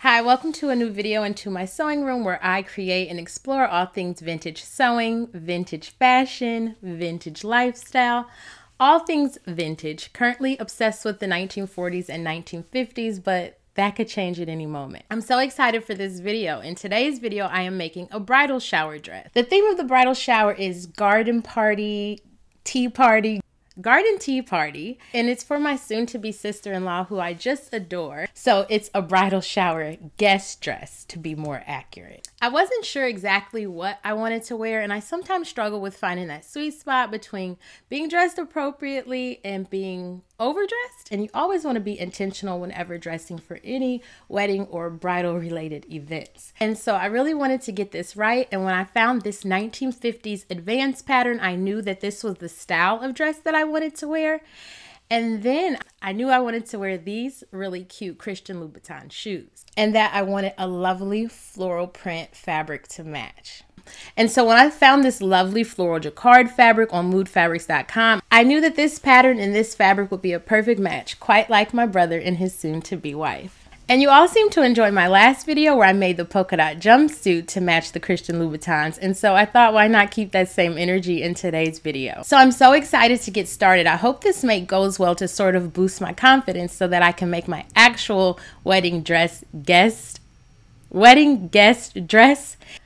Hi, welcome to a new video into my sewing room where I create and explore all things vintage sewing, vintage fashion, vintage lifestyle, all things vintage. Currently obsessed with the 1940s and 1950s, but that could change at any moment. I'm so excited for this video. In today's video, I am making a bridal shower dress. The theme of the bridal shower is garden tea party, and it's for my soon-to-be sister-in-law who I just adore. So it's a bridal shower guest dress, to be more accurate. I wasn't sure exactly what I wanted to wear, and I sometimes struggle with finding that sweet spot between being dressed appropriately and being overdressed. And you always want to be intentional whenever dressing for any wedding or bridal related events. And so I really wanted to get this right. And when I found this 1950s advanced pattern, I knew that this was the style of dress that I wanted to wear. And then I knew I wanted to wear these really cute Christian Louboutin shoes, and that I wanted a lovely floral print fabric to match. And so when I found this lovely floral jacquard fabric on moodfabrics.com, I knew that this pattern and this fabric would be a perfect match, quite like my brother and his soon-to-be wife. And you all seem to enjoy my last video where I made the polka dot jumpsuit to match the Christian Louboutins. And so I thought, why not keep that same energy in today's video? So I'm so excited to get started. I hope this make goes well to sort of boost my confidence so that I can make my actual wedding guest dress.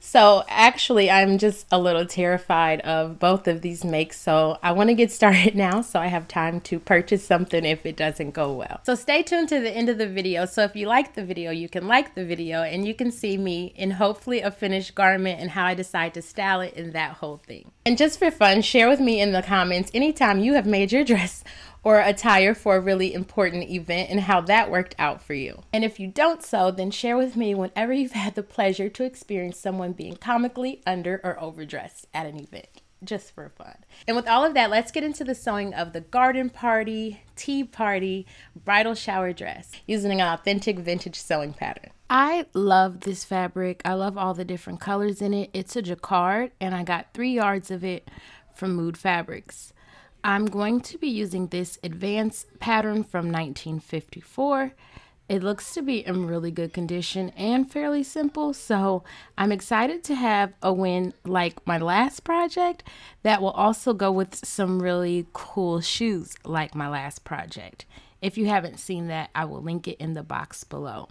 So actually, I'm just a little terrified of both of these makes, so I want to get started now so I have time to purchase something if it doesn't go well. So stay tuned to the end of the video. So if you like the video, you can like the video and you can see me in hopefully a finished garment and how I decide to style it and that whole thing. And just for fun, share with me in the comments anytime you have made your dress or attire for a really important event and how that worked out for you. And if you don't sew, then share with me whenever you've had the pleasure to experience someone being comically under or overdressed at an event, just for fun. And with all of that, let's get into the sewing of the garden tea party bridal shower dress using an authentic vintage sewing pattern. I love this fabric. I love all the different colors in it. It's a jacquard and I got 3 yards of it from Mood Fabrics. I'm going to be using this advanced pattern from 1954. It looks to be in really good condition and fairly simple, so I'm excited to have a win like my last project that will also go with some really cool shoes like my last project. If you haven't seen that, I will link it in the box below.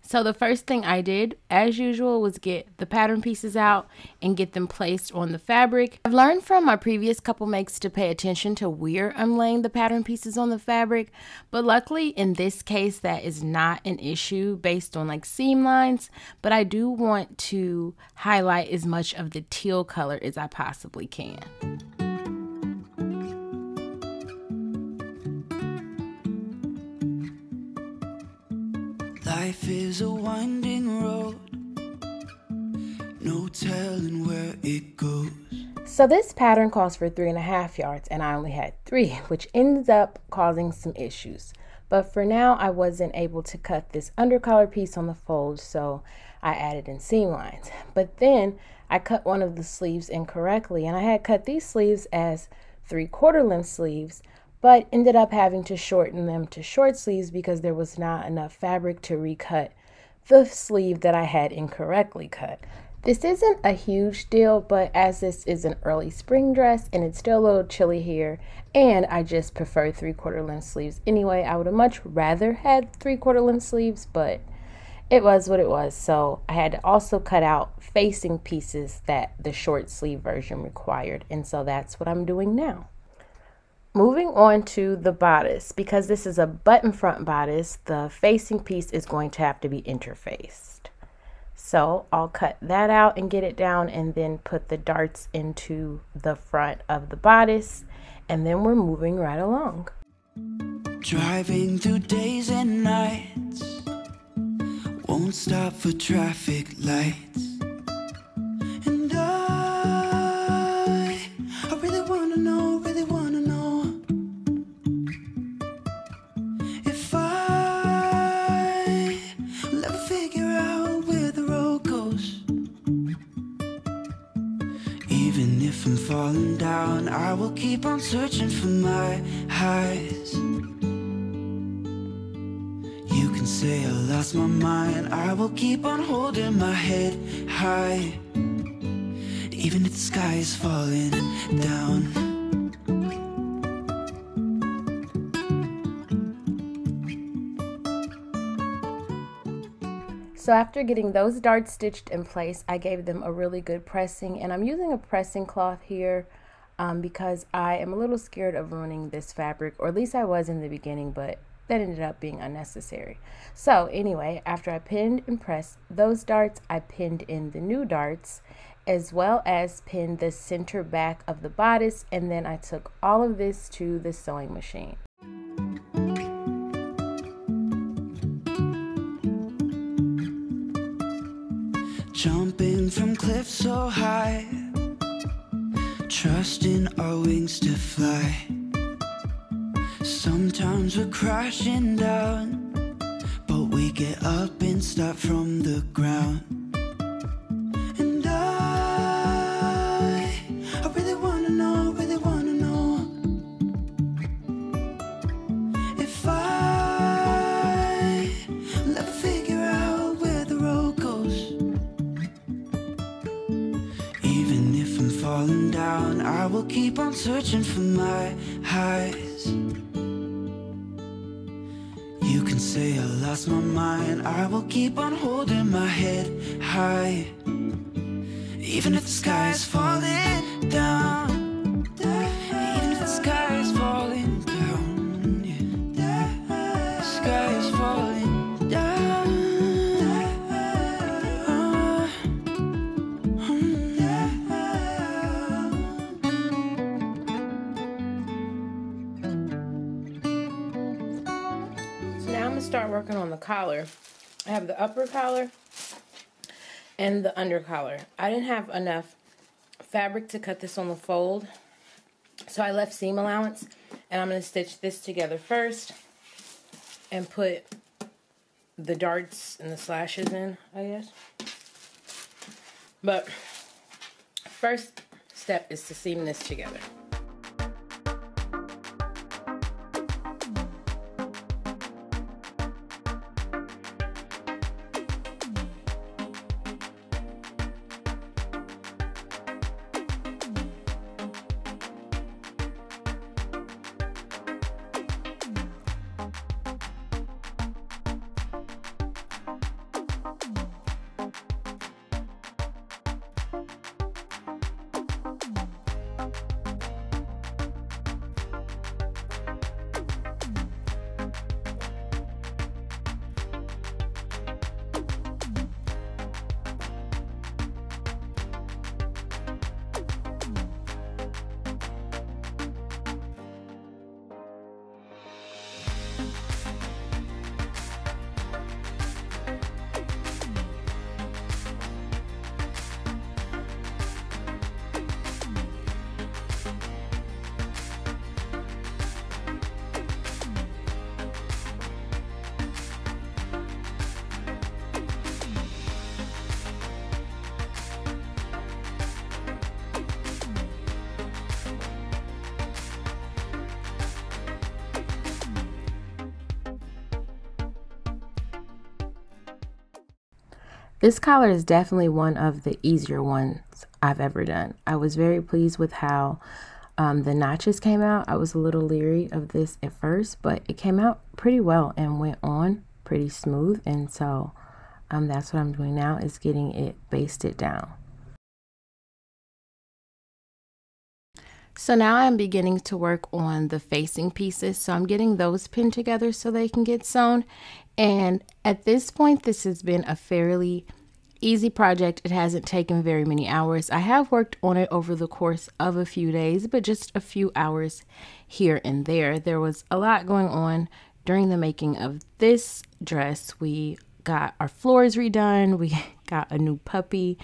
So the first thing I did, as usual, was get the pattern pieces out and get them placed on the fabric. I've learned from my previous couple makes to pay attention to where I'm laying the pattern pieces on the fabric, but luckily in this case that is not an issue based on like seam lines, but I do want to highlight as much of the teal color as I possibly can. Life is a winding road, no telling where it goes. So this pattern calls for 3.5 yards and I only had 3, which ended up causing some issues. But for now, I wasn't able to cut this undercollar piece on the fold, so I added in seam lines. But then I cut one of the sleeves incorrectly, and I had cut these sleeves as 3/4 length sleeves, but ended up having to shorten them to short sleeves because there was not enough fabric to recut the sleeve that I had incorrectly cut. This isn't a huge deal, but as this is an early spring dress and it's still a little chilly here, and I just prefer 3/4 length sleeves anyway, I would have much rather had 3/4 length sleeves, but it was what it was. So I had to also cut out facing pieces that the short sleeve version required, and so that's what I'm doing now. Moving on to the bodice, because this is a button front bodice, the facing piece is going to have to be interfaced. So I'll cut that out and get it down and then put the darts into the front of the bodice, and then we're moving right along. Driving through days and nights, won't stop for traffic lights. And I really wanna know if I'll ever figure out where the road goes. Even if I'm falling down, I will keep on searching for my highs. say I lost my mind, I will keep on holding my head high, even if the sky is falling down. So after getting those darts stitched in place, I gave them a really good pressing, and I'm using a pressing cloth here because I am a little scared of ruining this fabric, or at least I was in the beginning, but that ended up being unnecessary. So anyway, after I pinned and pressed those darts, I pinned in the new darts, as well as pinned the center back of the bodice, and then I took all of this to the sewing machine. Jumping from cliffs so high, trusting our wings to fly. Sometimes we're crashing down, but we get up and start from the ground. And I really wanna know, if I will ever figure out where the road goes. Even if I'm falling down, I will keep on searching for my highs. You can say I lost my mind, I will keep on holding my head high, even if the sky is falling down. Even if the sky is falling down, yeah. The sky is falling down. Start working on the collar. I have the upper collar and the under collar. I didn't have enough fabric to cut this on the fold, so I left seam allowance, and I'm going to stitch this together first and put the darts and the slashes in, I guess. But first step is to seam this together. This collar is definitely one of the easier ones I've ever done. I was very pleased with how the notches came out. I was a little leery of this at first, but it came out pretty well and went on pretty smooth. And so that's what I'm doing now, is getting it basted down. So now I'm beginning to work on the facing pieces. So I'm getting those pinned together so they can get sewn. And at this point, this has been a fairly easy project. It hasn't taken very many hours. I have worked on it over the course of a few days, but just a few hours here and there. There was a lot going on during the making of this dress. We got our floors redone. We got a new puppy.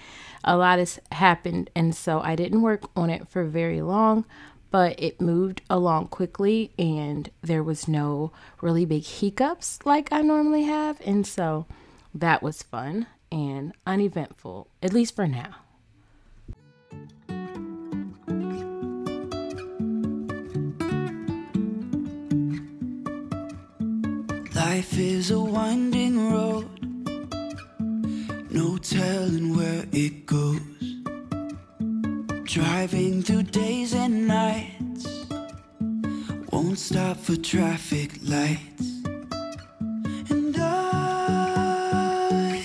A lot has happened, and so I didn't work on it for very long, but it moved along quickly, and there was no really big hiccups like I normally have, and so that was fun and uneventful, at least for now. Life is a winding road, no telling where it goes. Driving through days and nights, won't stop for traffic lights. And I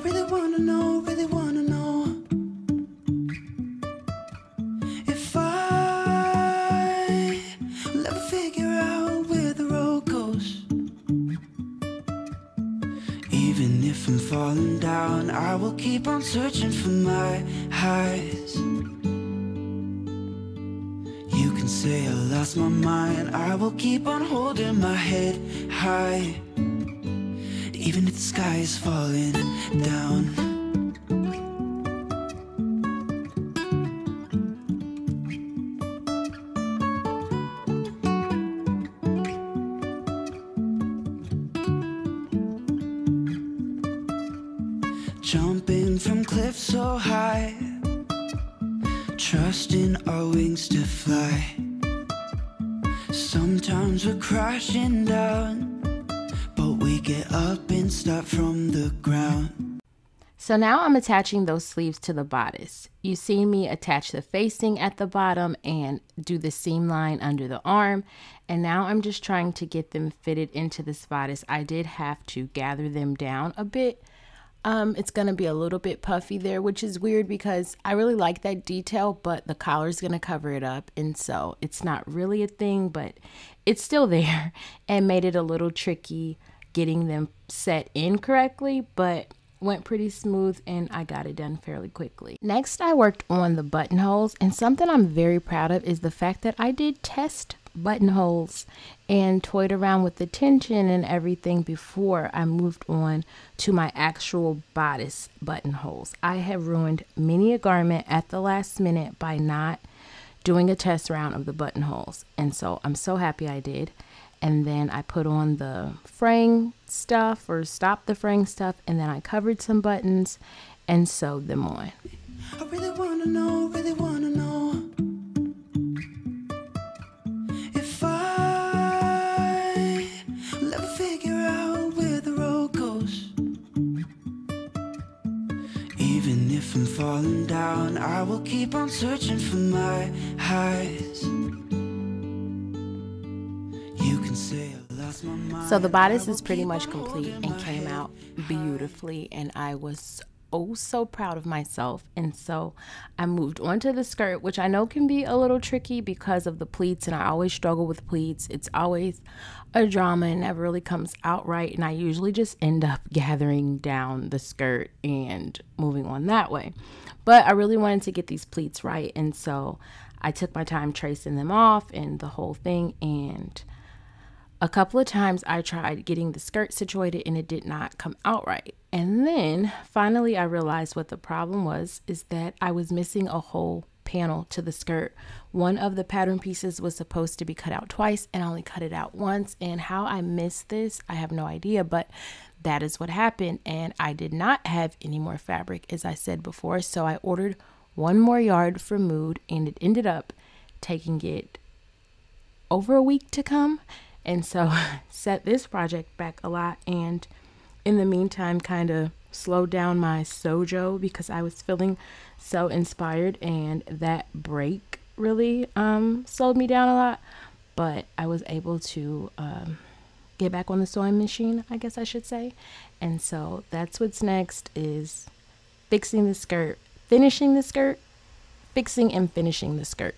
really wanna know if I will ever figure out where the road goes. Even if I'm falling down, I will keep on searching for my highs. You can say I lost my mind, I will keep on holding my head high, even if the sky is falling down. Jumping from cliffs so high, trusting our wings to fly. Sometimes we're crashing down, but we get up and start from the ground. So now I'm attaching those sleeves to the bodice. You see me attach the facing at the bottom and do the seam line under the arm. And now I'm just trying to get them fitted into this bodice. I did have to gather them down a bit. It's going to be a little bit puffy there, which is weird because I really like that detail, but the collar is going to cover it up. And so it's not really a thing, but it's still there and made it a little tricky getting them set in correctly, but went pretty smooth and I got it done fairly quickly. Next, I worked on the buttonholes, and something I'm very proud of is the fact that I did test buttonholes and toyed around with the tension and everything before I moved on to my actual bodice buttonholes. I have ruined many a garment at the last minute by not doing a test round of the buttonholes, and so I'm so happy I did. And then I put on the fraying stuff, or stopped the fraying stuff, and then I covered some buttons and sewed them on. I really wanna know if I will ever figure out where the road goes. Even if I'm falling down, I will keep on searching for my highs. You can say I lost my mind. So the bodice is pretty much complete and came out beautifully, and I was so proud of myself. And so I moved on to the skirt, which I know can be a little tricky because of the pleats, and I always struggle with pleats. It's always a drama and never really comes out right, and I usually just end up gathering down the skirt and moving on that way. But I really wanted to get these pleats right, and so I took my time tracing them off and the whole thing. And a couple of times I tried getting the skirt situated and it did not come out right. And then finally I realized what the problem was, is that I was missing a whole panel to the skirt. One of the pattern pieces was supposed to be cut out twice and I only cut it out once. And how I missed this, I have no idea, but that is what happened. And I did not have any more fabric, as I said before. So I ordered one more yard from Mood, and it ended up taking it over a week to come. And so set this project back a lot, and in the meantime kind of slowed down my sojo because I was feeling so inspired, and that break really slowed me down a lot. But I was able to get back on the sewing machine, I guess I should say. And so that's what's next, is fixing the skirt, finishing the skirt, fixing and finishing the skirt.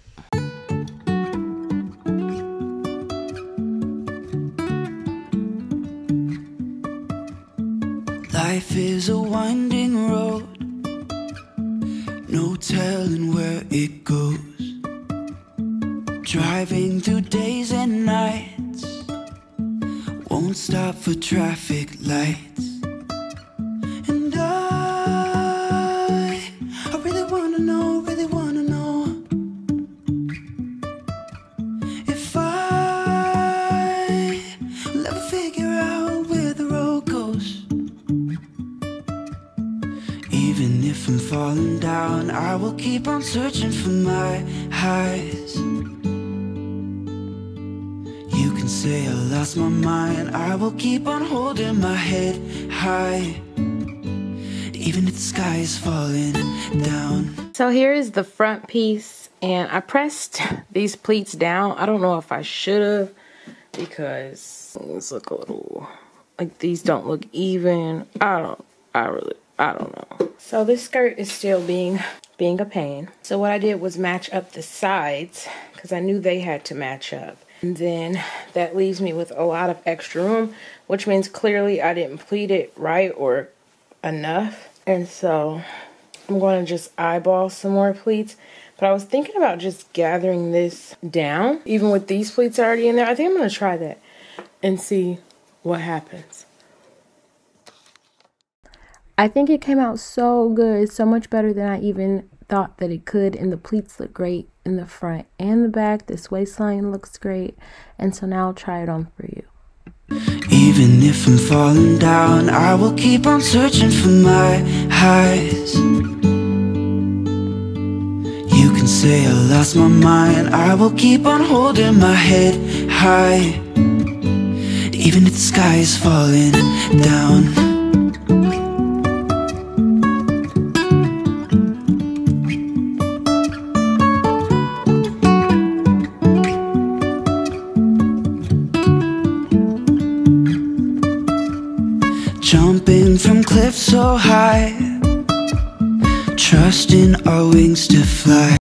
Life is a winding road, no telling where it goes. Driving through days and nights, won't stop for traffic lights. And I really wanna know if I will ever figure out where the road goes. Even if I'm falling down, I will keep on searching for my highs. You can can say I lost my mind, I will keep on holding my head high, even if the sky is falling down. So here is the front piece, and I pressed these pleats down. I don't know if I should have, because these look a little, like these don't look even. I don't know. So this skirt is still being a pain. So what I did was match up the sides, because I knew they had to match up. And then that leaves me with a lot of extra room, which means clearly I didn't pleat it right or enough. And so I'm going to just eyeball some more pleats. But I was thinking about just gathering this down, even with these pleats already in there. I think I'm going to try that and see what happens. I think it came out so good, so much better than I even thought that it could. And the pleats look great in the front and the back. This waistline looks great. And so now I'll try it on for you. Even if I'm falling down, I will keep on searching for my highs. You can say I lost my mind, I will keep on holding my head high, even if the sky is falling down. Jumping from cliffs so high, trusting our wings to fly.